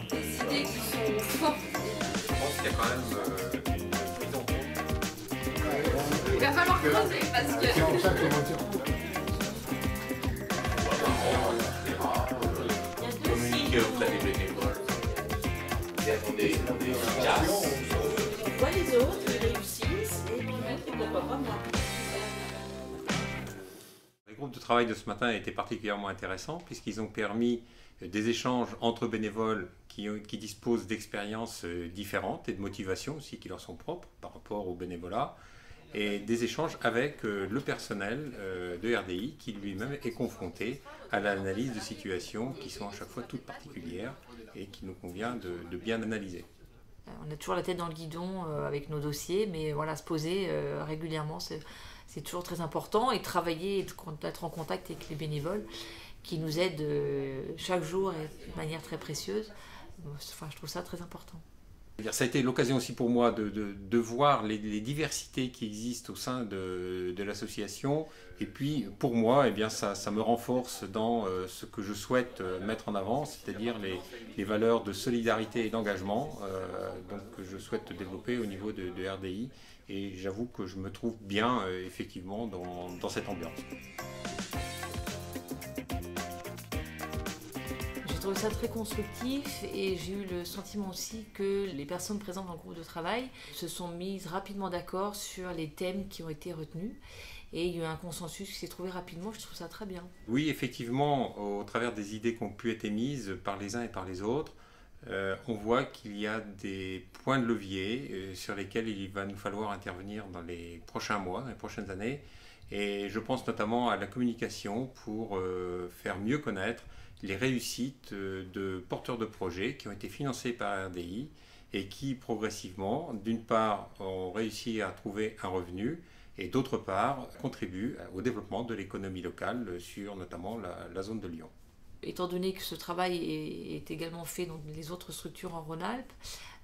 Des idées qui sont fortes. Je pense qu'il y a quand même une prise en compte. Il va falloir creuser parce que... C'est en ça que les voitures. Communiquer auprès des bénévoles. On est efficace. On voit les autres, ils réussissent et pourquoi pas moi. Le groupe de travail de ce matin a été particulièrement intéressant puisqu'ils ont permis des échanges entre bénévoles qui disposent d'expériences différentes et de motivations aussi qui leur sont propres par rapport au bénévolat et des échanges avec le personnel de RDI qui lui-même est confronté à l'analyse de situations qui sont à chaque fois toutes particulières et qu'il nous convient de bien analyser. On a toujours la tête dans le guidon avec nos dossiers, mais voilà, se poser régulièrement, c'est toujours très important, et travailler et d'être en contact avec les bénévoles qui nous aident chaque jour et de manière très précieuse. Enfin, je trouve ça très important. Ça a été l'occasion aussi pour moi de voir les diversités qui existent au sein de l'association. Et puis pour moi, eh bien, ça me renforce dans ce que je souhaite mettre en avant, c'est-à-dire les valeurs de solidarité et d'engagement donc, que je souhaite développer au niveau de RDI. Et j'avoue que je me trouve bien effectivement dans cette ambiance. J'ai trouvé ça très constructif et j'ai eu le sentiment aussi que les personnes présentes dans le groupe de travail se sont mises rapidement d'accord sur les thèmes qui ont été retenus et il y a eu un consensus qui s'est trouvé rapidement. Je trouve ça très bien. Oui, effectivement, au travers des idées qui ont pu être émises par les uns et par les autres, on voit qu'il y a des points de levier sur lesquels il va nous falloir intervenir dans les prochains mois, dans les prochaines années. Et je pense notamment à la communication pour faire mieux connaître les réussites de porteurs de projets qui ont été financés par RDI et qui progressivement, d'une part, ont réussi à trouver un revenu et d'autre part, contribuent au développement de l'économie locale sur notamment la zone de Lyon. Étant donné que ce travail est également fait dans les autres structures en Rhône-Alpes,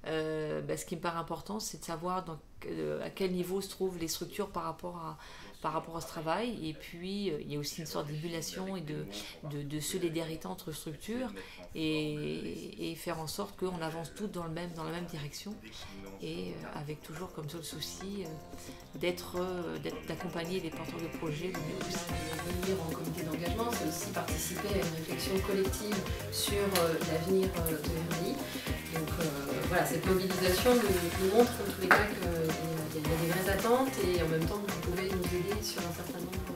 ce qui me paraît important, c'est de savoir à quel niveau se trouvent les structures par rapport à ce travail. Et puis, il y a aussi une sorte d'émulation et de solidarité entre structures et faire en sorte qu'on avance toutes dans la même direction et avec toujours comme seul souci d'accompagner les porteurs de projets le mieux possible. Venir en comité d'engagement, c'est aussi participer à une réflexion collective sur l'avenir de RDI. Donc voilà, cette mobilisation nous montre en tous les cas qu'il y a des vraies attentes et en même temps vous pouvez nous aider sur un certain nombre